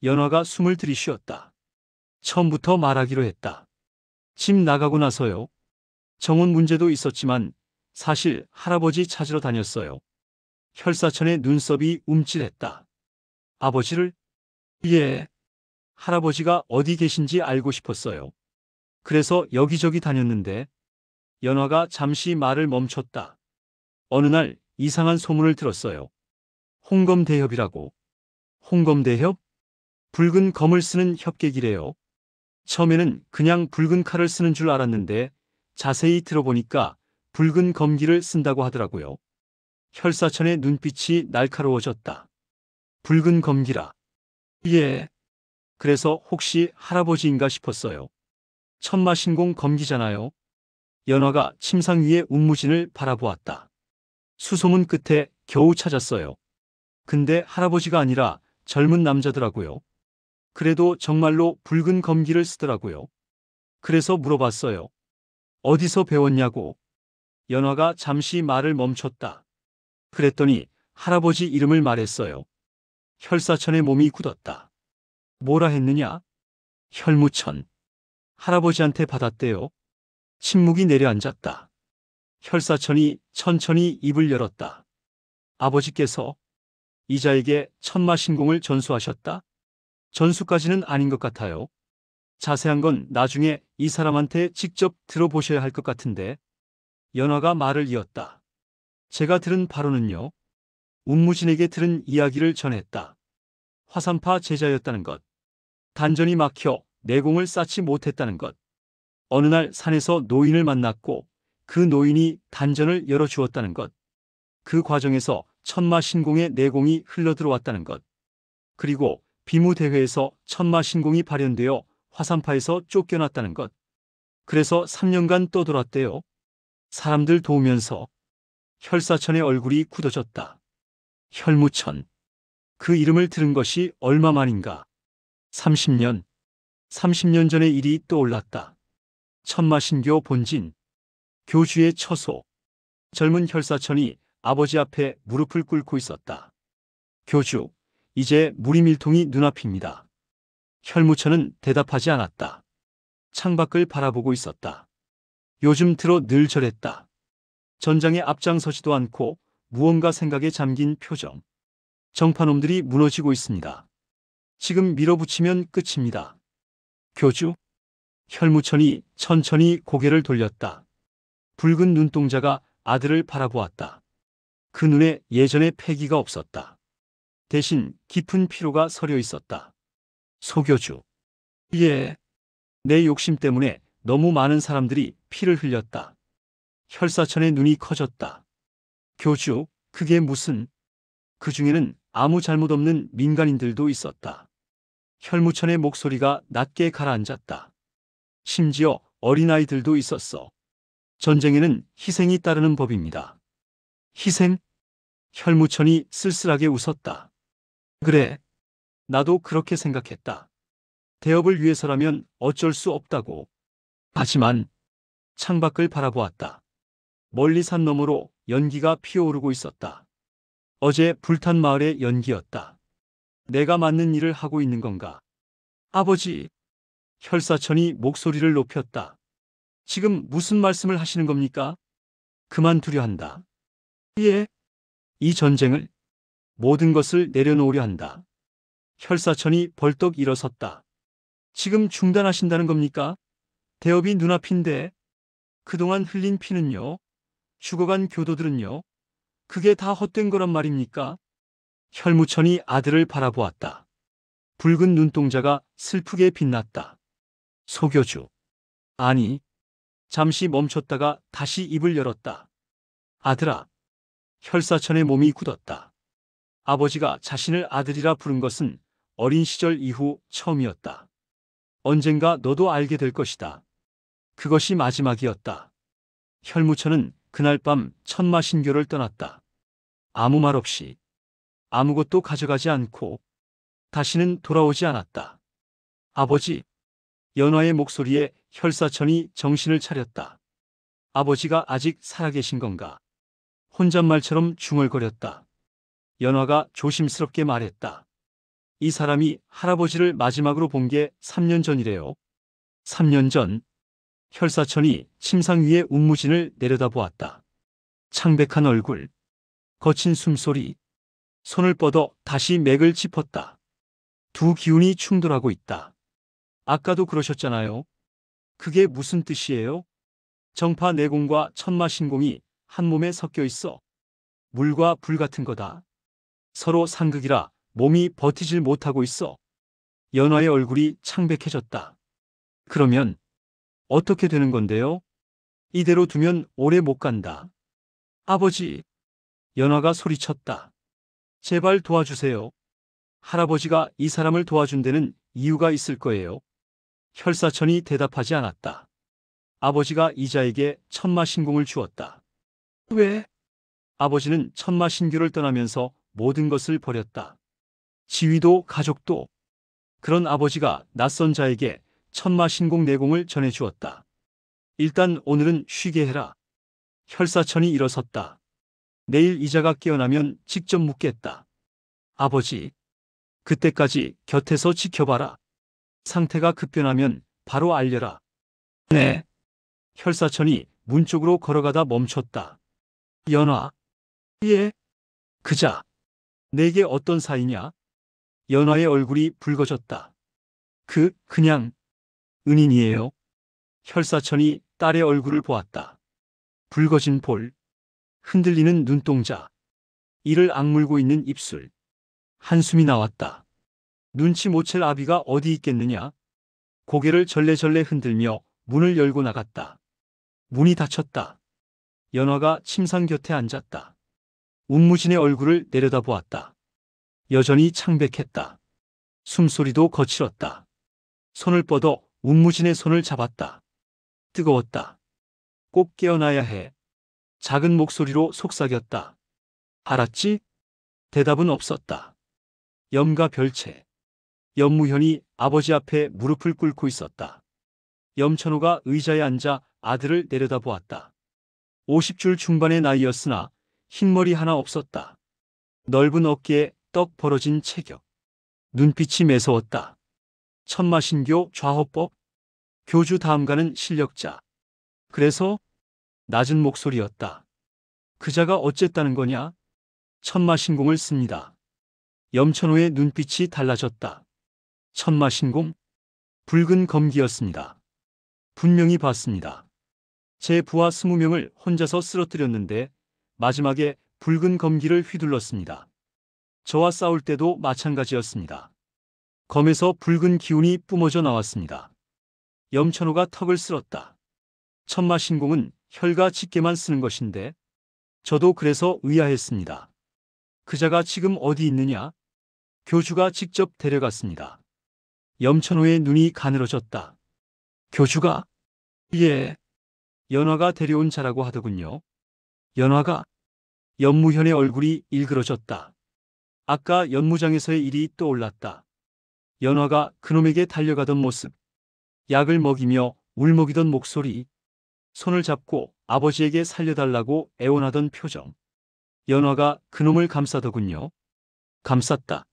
연화가 숨을 들이쉬었다. 처음부터 말하기로 했다. 집 나가고 나서요. 정원 문제도 있었지만 사실 할아버지 찾으러 다녔어요. 혈사천의 눈썹이 움찔했다. 아버지를? 예. 할아버지가 어디 계신지 알고 싶었어요. 그래서 여기저기 다녔는데. 연화가 잠시 말을 멈췄다. 어느 날 이상한 소문을 들었어요. 홍검대협이라고. 홍검대협? 붉은 검을 쓰는 협객이래요. 처음에는 그냥 붉은 칼을 쓰는 줄 알았는데 자세히 들어보니까 붉은 검기를 쓴다고 하더라고요. 혈사천의 눈빛이 날카로워졌다. 붉은 검기라. 예. 그래서 혹시 할아버지인가 싶었어요. 천마신공 검기잖아요. 연화가 침상 위에 운무진을 바라보았다. 수소문 끝에 겨우 찾았어요. 근데 할아버지가 아니라 젊은 남자더라고요. 그래도 정말로 붉은 검기를 쓰더라고요. 그래서 물어봤어요. 어디서 배웠냐고. 연화가 잠시 말을 멈췄다. 그랬더니 할아버지 이름을 말했어요. 혈사천의 몸이 굳었다. 뭐라 했느냐? 혈무천. 할아버지한테 받았대요. 침묵이 내려앉았다. 혈사천이 천천히 입을 열었다. 아버지께서 이자에게 천마신공을 전수하셨다? 전수까지는 아닌 것 같아요. 자세한 건 나중에 이 사람한테 직접 들어보셔야 할 것 같은데. 연화가 말을 이었다. 제가 들은 바로는요. 운무진에게 들은 이야기를 전했다. 화산파 제자였다는 것. 단전이 막혀 내공을 쌓지 못했다는 것. 어느 날 산에서 노인을 만났고 그 노인이 단전을 열어주었다는 것. 그 과정에서 천마신공의 내공이 흘러들어왔다는 것. 그리고 비무대회에서 천마신공이 발현되어 화산파에서 쫓겨났다는 것. 그래서 3년간 떠돌았대요. 사람들 도우면서. 혈사천의 얼굴이 굳어졌다. 혈무천. 그 이름을 들은 것이 얼마 만인가. 30년. 30년 전의 일이 떠올랐다. 천마신교 본진. 교주의 처소. 젊은 혈사천이 아버지 앞에 무릎을 꿇고 있었다. 교주, 이제 무리밀통이 눈앞입니다. 혈무천은 대답하지 않았다. 창밖을 바라보고 있었다. 요즘 들어 늘 저랬다. 전장에 앞장서지도 않고 무언가 생각에 잠긴 표정. 정파놈들이 무너지고 있습니다. 지금 밀어붙이면 끝입니다. 교주? 혈무천이 천천히 고개를 돌렸다. 붉은 눈동자가 아들을 바라보았다. 그 눈에 예전의 패기가 없었다. 대신 깊은 피로가 서려 있었다. 소교주. 예. 내 욕심 때문에 너무 많은 사람들이 피를 흘렸다. 혈사천의 눈이 커졌다. 교주, 그게 무슨... 그 중에는 아무 잘못 없는 민간인들도 있었다. 혈무천의 목소리가 낮게 가라앉았다. 심지어 어린아이들도 있었어. 전쟁에는 희생이 따르는 법입니다. 희생? 혈무천이 쓸쓸하게 웃었다. 그래. 나도 그렇게 생각했다. 대업을 위해서라면 어쩔 수 없다고. 하지만 창밖을 바라보았다. 멀리 산 너머로 연기가 피어오르고 있었다. 어제 불탄 마을의 연기였다. 내가 맞는 일을 하고 있는 건가? 아버지. 혈사천이 목소리를 높였다. 지금 무슨 말씀을 하시는 겁니까? 그만두려 한다. 예. 이 전쟁을, 모든 것을 내려놓으려 한다. 혈사천이 벌떡 일어섰다. 지금 중단하신다는 겁니까? 대업이 눈앞인데. 그동안 흘린 피는요? 죽어간 교도들은요? 그게 다 헛된 거란 말입니까? 혈무천이 아들을 바라보았다. 붉은 눈동자가 슬프게 빛났다. 소교주. 아니. 잠시 멈췄다가 다시 입을 열었다. 아들아. 혈사천의 몸이 굳었다. 아버지가 자신을 아들이라 부른 것은 어린 시절 이후 처음이었다. 언젠가 너도 알게 될 것이다. 그것이 마지막이었다. 혈무천은 그날 밤 천마신교를 떠났다. 아무 말 없이. 아무것도 가져가지 않고 다시는 돌아오지 않았다. 아버지. 연화의 목소리에 혈사천이 정신을 차렸다. 아버지가 아직 살아계신 건가? 혼잣말처럼 중얼거렸다. 연화가 조심스럽게 말했다. 이 사람이 할아버지를 마지막으로 본 게 3년 전이래요. 3년 전. 혈사천이 침상 위에 운무진을 내려다보았다. 창백한 얼굴, 거친 숨소리, 손을 뻗어 다시 맥을 짚었다. 두 기운이 충돌하고 있다. 아까도 그러셨잖아요. 그게 무슨 뜻이에요? 정파 내공과 천마신공이 한 몸에 섞여 있어. 물과 불 같은 거다. 서로 상극이라 몸이 버티질 못하고 있어. 연화의 얼굴이 창백해졌다. 그러면 어떻게 되는 건데요? 이대로 두면 오래 못 간다. 아버지. 연화가 소리쳤다. 제발 도와주세요. 할아버지가 이 사람을 도와준 데는 이유가 있을 거예요. 혈사천이 대답하지 않았다. 아버지가 이자에게 천마신공을 주었다. 왜? 아버지는 천마신교를 떠나면서 모든 것을 버렸다. 지위도 가족도. 그런 아버지가 낯선 자에게 천마신공 내공을 전해주었다. 일단 오늘은 쉬게 해라. 혈사천이 일어섰다. 내일 이자가 깨어나면 직접 묻겠다. 아버지. 그때까지 곁에서 지켜봐라. 상태가 급변하면 바로 알려라. 네. 혈사천이 문 쪽으로 걸어가다 멈췄다. 연화. 예. 그자. 내게 어떤 사이냐? 연화의 얼굴이 붉어졌다. 그냥. 은인이에요. 혈사천이 딸의 얼굴을 보았다. 붉어진 볼, 흔들리는 눈동자, 이를 악물고 있는 입술. 한숨이 나왔다. 눈치 못 챌 아비가 어디 있겠느냐? 고개를 절레절레 흔들며 문을 열고 나갔다. 문이 닫혔다. 연화가 침상 곁에 앉았다. 운무진의 얼굴을 내려다보았다. 여전히 창백했다. 숨소리도 거칠었다. 손을 뻗어 운무진의 손을 잡았다. 뜨거웠다. 꼭 깨어나야 해. 작은 목소리로 속삭였다. 알았지? 대답은 없었다. 염과 별채. 염무현이 아버지 앞에 무릎을 꿇고 있었다. 염천호가 의자에 앉아 아들을 내려다보았다. 50줄 중반의 나이였으나 흰머리 하나 없었다. 넓은 어깨에 떡 벌어진 체격. 눈빛이 매서웠다. 천마신교 좌호법. 교주 다음가는 실력자. 그래서 낮은 목소리였다. 그자가 어쨌다는 거냐? 천마신공을 씁니다. 염천호의 눈빛이 달라졌다. 천마신공? 붉은 검기였습니다. 분명히 봤습니다. 제 부하 20명을 혼자서 쓰러뜨렸는데 마지막에 붉은 검기를 휘둘렀습니다. 저와 싸울 때도 마찬가지였습니다. 검에서 붉은 기운이 뿜어져 나왔습니다. 염천호가 턱을 쓸었다. 천마신공은 혈과 직계만 쓰는 것인데 저도 그래서 의아했습니다. 그자가 지금 어디 있느냐? 교주가 직접 데려갔습니다. 염천호의 눈이 가늘어졌다. 교주가? 예. 연화가 데려온 자라고 하더군요. 연화가? 연무현의 얼굴이 일그러졌다. 아까 연무장에서의 일이 떠올랐다. 연화가 그놈에게 달려가던 모습, 약을 먹이며 울먹이던 목소리, 손을 잡고 아버지에게 살려달라고 애원하던 표정. 연화가 그놈을 감싸더군요. 감쌌다.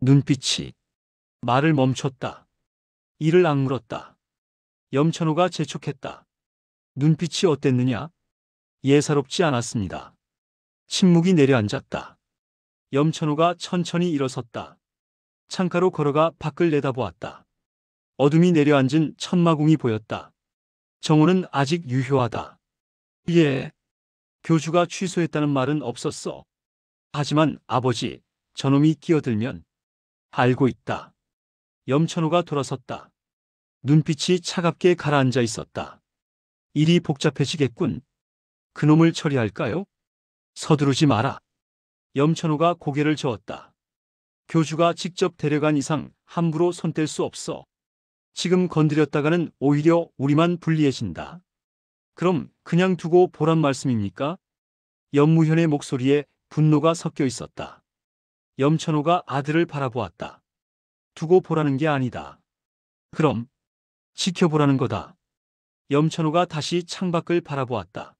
눈빛이. 말을 멈췄다. 이를 악물었다. 염천호가 재촉했다. 눈빛이 어땠느냐? 예사롭지 않았습니다. 침묵이 내려앉았다. 염천호가 천천히 일어섰다. 창가로 걸어가 밖을 내다보았다. 어둠이 내려앉은 천마궁이 보였다. 정오는 아직 유효하다. 예. 교주가 취소했다는 말은 없었어. 하지만 아버지, 저놈이 끼어들면 알고 있다. 염천호가 돌아섰다. 눈빛이 차갑게 가라앉아 있었다. 일이 복잡해지겠군. 그놈을 처리할까요? 서두르지 마라. 염천호가 고개를 저었다. 교주가 직접 데려간 이상 함부로 손댈 수 없어. 지금 건드렸다가는 오히려 우리만 불리해진다. 그럼 그냥 두고 보란 말씀입니까? 염무현의 목소리에 분노가 섞여 있었다. 염천호가 아들을 바라보았다. 두고 보라는 게 아니다. 그럼 지켜보라는 거다. 염천호가 다시 창밖을 바라보았다.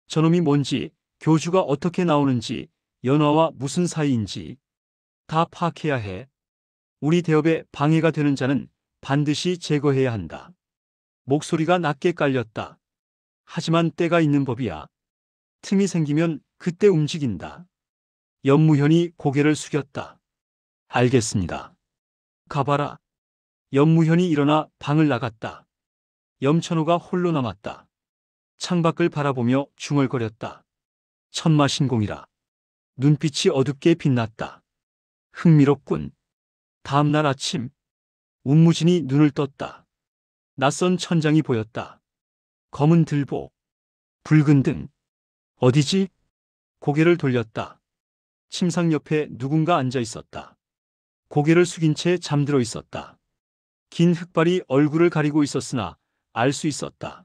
저놈이 뭔지, 교주가 어떻게 나오는지, 연화와 무슨 사이인지 다 파악해야 해. 우리 대업에 방해가 되는 자는 반드시 제거해야 한다. 목소리가 낮게 깔렸다. 하지만 때가 있는 법이야. 틈이 생기면 그때 움직인다. 연무현이 고개를 숙였다. 알겠습니다. 가봐라. 연무현이 일어나 방을 나갔다. 염천호가 홀로 남았다. 창밖을 바라보며 중얼거렸다. 천마신공이라. 눈빛이 어둡게 빛났다. 흥미롭군. 다음 날 아침 운무진이 눈을 떴다. 낯선 천장이 보였다. 검은 들보, 붉은 등. 어디지? 고개를 돌렸다. 침상 옆에 누군가 앉아 있었다. 고개를 숙인 채 잠들어 있었다. 긴 흑발이 얼굴을 가리고 있었으나 알 수 있었다.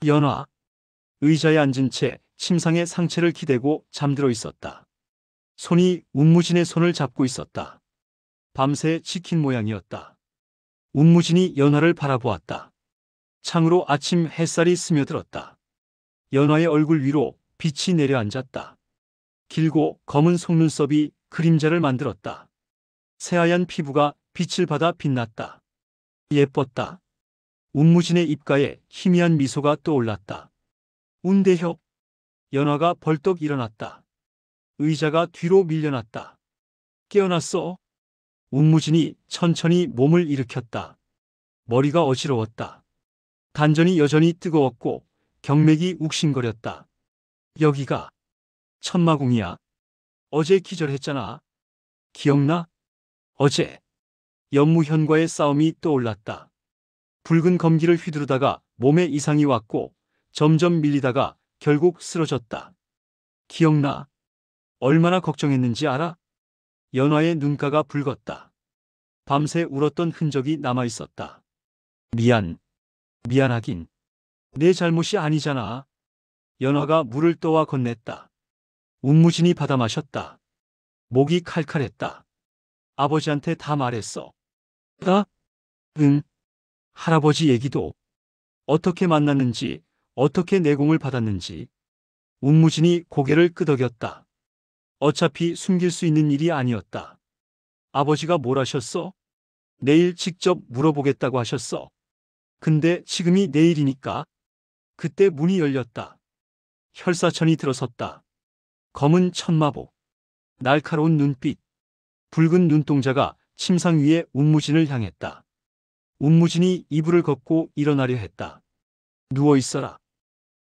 연화. 의자에 앉은 채 침상에 상체를 기대고 잠들어 있었다. 손이 운무진의 손을 잡고 있었다. 밤새 지킨 모양이었다. 운무진이 연화를 바라보았다. 창으로 아침 햇살이 스며들었다. 연화의 얼굴 위로 빛이 내려앉았다. 길고 검은 속눈썹이 그림자를 만들었다. 새하얀 피부가 빛을 받아 빛났다. 예뻤다. 운무진의 입가에 희미한 미소가 떠올랐다. 운대협. 연화가 벌떡 일어났다. 의자가 뒤로 밀려났다. 깨어났어. 운무진이 천천히 몸을 일으켰다. 머리가 어지러웠다. 단전이 여전히 뜨거웠고 경맥이 욱신거렸다. 여기가 천마궁이야. 어제 기절했잖아. 기억나? 어제. 연무현과의 싸움이 떠올랐다. 붉은 검기를 휘두르다가 몸에 이상이 왔고 점점 밀리다가 결국 쓰러졌다. 기억나? 얼마나 걱정했는지 알아? 연화의 눈가가 붉었다. 밤새 울었던 흔적이 남아있었다. 미안하긴. 내 잘못이 아니잖아. 연화가 물을 떠와 건넸다. 운무진이 받아 마셨다. 목이 칼칼했다. 아버지한테 다 말했어. 나? 응. 할아버지 얘기도. 어떻게 만났는지, 어떻게 내공을 받았는지. 운무진이 고개를 끄덕였다. 어차피 숨길 수 있는 일이 아니었다. 아버지가 뭘 하셨어? 내일 직접 물어보겠다고 하셨어. 근데 지금이 내일이니까. 그때 문이 열렸다. 혈사천이 들어섰다. 검은 천마복, 날카로운 눈빛, 붉은 눈동자가 침상 위에 운무진을 향했다. 운무진이 이불을 걷고 일어나려 했다. 누워있어라.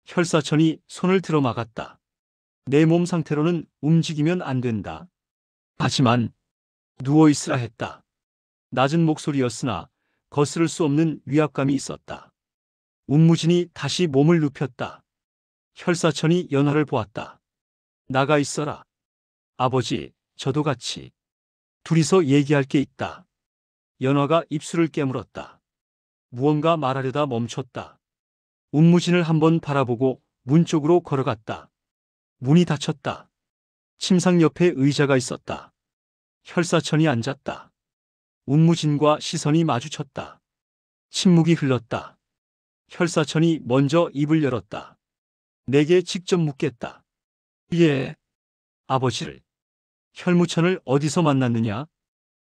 혈사천이 손을 들어 막았다. 내 몸 상태로는 움직이면 안 된다. 하지만 누워있으라 했다. 낮은 목소리였으나 거스를 수 없는 위압감이 있었다. 운무진이 다시 몸을 눕혔다. 혈사천이 연화를 보았다. 나가 있어라. 아버지, 저도 같이. 둘이서 얘기할 게 있다. 연화가 입술을 깨물었다. 무언가 말하려다 멈췄다. 운무진을 한번 바라보고 문 쪽으로 걸어갔다. 문이 닫혔다. 침상 옆에 의자가 있었다. 혈사천이 앉았다. 운무진과 시선이 마주쳤다. 침묵이 흘렀다. 혈사천이 먼저 입을 열었다. 내게 직접 묻겠다. 예. 아버지를. 혈무천을 어디서 만났느냐?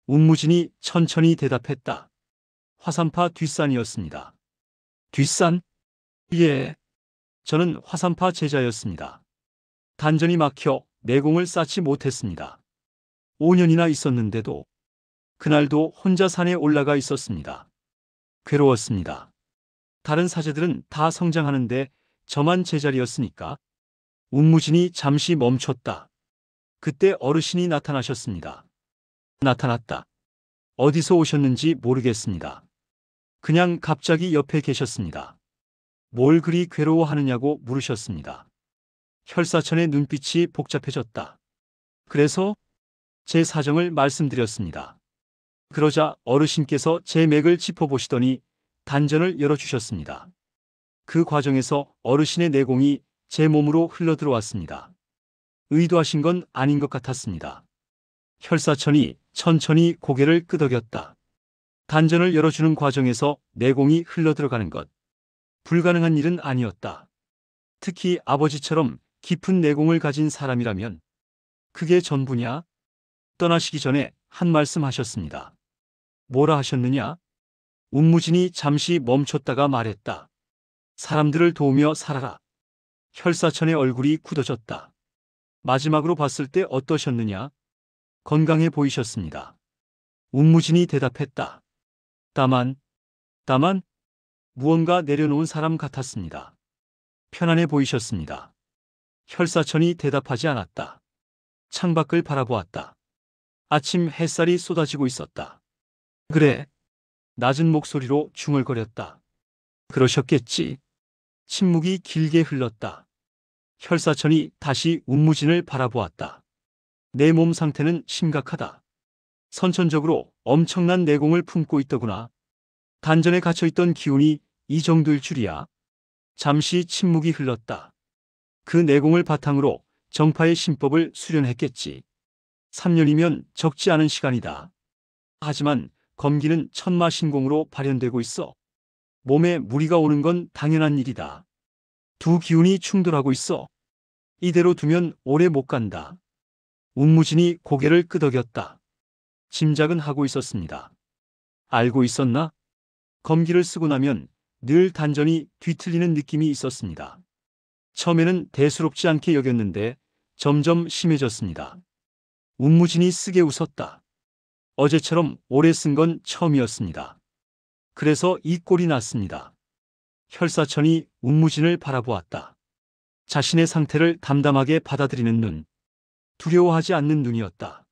운무진이 천천히 대답했다. 화산파 뒷산이었습니다. 뒷산? 예. 저는 화산파 제자였습니다. 단전이 막혀 내공을 쌓지 못했습니다. 5년이나 있었는데도 그날도 혼자 산에 올라가 있었습니다. 괴로웠습니다. 다른 사제들은 다 성장하는데 저만 제자리였으니까. 운무진이 잠시 멈췄다. 그때 어르신이 나타나셨습니다. 나타났다. 어디서 오셨는지 모르겠습니다. 그냥 갑자기 옆에 계셨습니다. 뭘 그리 괴로워하느냐고 물으셨습니다. 혈사천의 눈빛이 복잡해졌다. 그래서 제 사정을 말씀드렸습니다. 그러자 어르신께서 제 맥을 짚어보시더니 단전을 열어주셨습니다. 그 과정에서 어르신의 내공이 제 몸으로 흘러들어왔습니다. 의도하신 건 아닌 것 같았습니다. 혈사천이 천천히 고개를 끄덕였다. 단전을 열어주는 과정에서 내공이 흘러들어가는 것. 불가능한 일은 아니었다. 특히 아버지처럼 깊은 내공을 가진 사람이라면 그게 전부냐? 떠나시기 전에 한 말씀 하셨습니다. 뭐라 하셨느냐? 운무진이 잠시 멈췄다가 말했다. 사람들을 도우며 살아라. 혈사천의 얼굴이 굳어졌다. 마지막으로 봤을 때 어떠셨느냐? 건강해 보이셨습니다. 운무진이 대답했다. 다만 무언가 내려놓은 사람 같았습니다. 편안해 보이셨습니다. 혈사천이 대답하지 않았다. 창밖을 바라보았다. 아침 햇살이 쏟아지고 있었다. 그래. 낮은 목소리로 중얼거렸다. 그러셨겠지. 침묵이 길게 흘렀다. 혈사천이 다시 운무진을 바라보았다. 내 몸 상태는 심각하다. 선천적으로 엄청난 내공을 품고 있더구나. 단전에 갇혀있던 기운이 이 정도일 줄이야. 잠시 침묵이 흘렀다. 그 내공을 바탕으로 정파의 신법을 수련했겠지. 3년이면 적지 않은 시간이다. 하지만 검기는 천마신공으로 발현되고 있어. 몸에 무리가 오는 건 당연한 일이다. 두 기운이 충돌하고 있어. 이대로 두면 오래 못 간다. 운무진이 고개를 끄덕였다. 짐작은 하고 있었습니다. 알고 있었나? 검기를 쓰고 나면 늘 단전이 뒤틀리는 느낌이 있었습니다. 처음에는 대수롭지 않게 여겼는데 점점 심해졌습니다. 운무진이 쓰게 웃었다. 어제처럼 오래 쓴 건 처음이었습니다. 그래서 이 꼴이 났습니다. 혈사천이 운무진을 바라보았다. 자신의 상태를 담담하게 받아들이는 눈, 두려워하지 않는 눈이었다.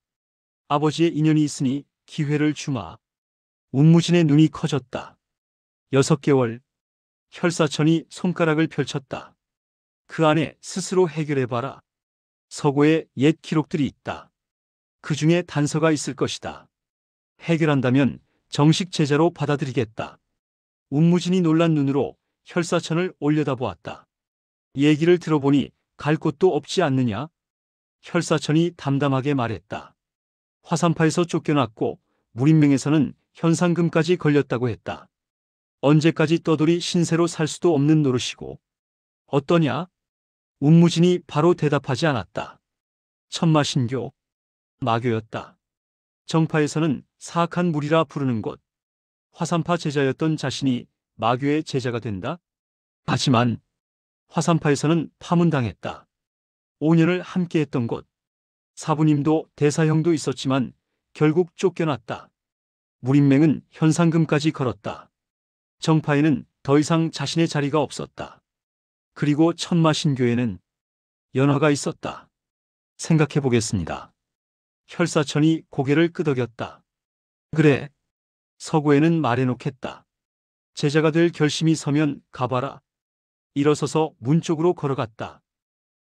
아버지의 인연이 있으니 기회를 주마. 운무진의 눈이 커졌다. 6개월. 혈사천이 손가락을 펼쳤다. 그 안에 스스로 해결해봐라. 서고에 옛 기록들이 있다. 그 중에 단서가 있을 것이다. 해결한다면 정식 제자로 받아들이겠다. 운무진이 놀란 눈으로 혈사천을 올려다보았다. 얘기를 들어보니 갈 곳도 없지 않느냐? 혈사천이 담담하게 말했다. 화산파에서 쫓겨났고 무인명에서는 현상금까지 걸렸다고 했다. 언제까지 떠돌이 신세로 살 수도 없는 노릇이고. 어떠냐? 운무진이 바로 대답하지 않았다. 천마신교, 마교였다. 정파에서는 사악한 무리라 부르는 곳. 화산파 제자였던 자신이 마교의 제자가 된다? 하지만 화산파에서는 파문당했다. 5년을 함께했던 곳. 사부님도 대사형도 있었지만 결국 쫓겨났다. 무인맹은 현상금까지 걸었다. 정파에는 더 이상 자신의 자리가 없었다. 그리고 천마신교에는 연화가 있었다. 생각해 보겠습니다. 혈사천이 고개를 끄덕였다. 그래. 서구에는 말해놓겠다. 제자가 될 결심이 서면 가봐라. 일어서서 문 쪽으로 걸어갔다.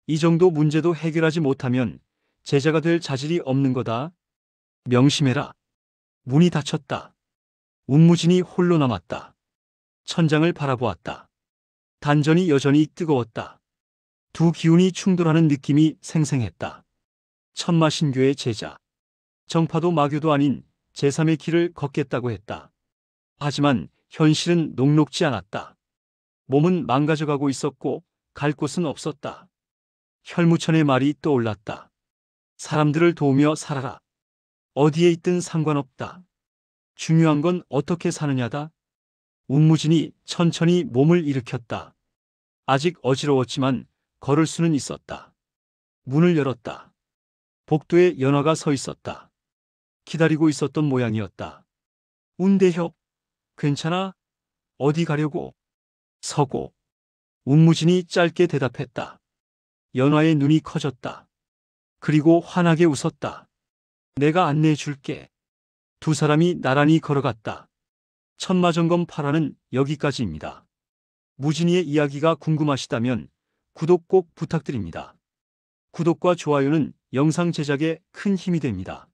이 정도 문제도 해결하지 못하면 제자가 될 자질이 없는 거다. 명심해라. 문이 닫혔다. 운무진이 홀로 남았다. 천장을 바라보았다. 단전이 여전히 뜨거웠다. 두 기운이 충돌하는 느낌이 생생했다. 천마신교의 제자. 정파도 마교도 아닌 제3의 길을 걷겠다고 했다. 하지만 현실은 녹록지 않았다. 몸은 망가져가고 있었고 갈 곳은 없었다. 혈무천의 말이 떠올랐다. 사람들을 도우며 살아라. 어디에 있든 상관없다. 중요한 건 어떻게 사느냐다. 운무진이 천천히 몸을 일으켰다. 아직 어지러웠지만 걸을 수는 있었다. 문을 열었다. 복도에 연화가 서 있었다. 기다리고 있었던 모양이었다. 운대협, 괜찮아? 어디 가려고? 서고. 운무진이 짧게 대답했다. 연화의 눈이 커졌다. 그리고 환하게 웃었다. 내가 안내해 줄게. 두 사람이 나란히 걸어갔다. 천마점검 8화는 여기까지입니다. 무진이의 이야기가 궁금하시다면 구독 꼭 부탁드립니다. 구독과 좋아요는 영상 제작에 큰 힘이 됩니다.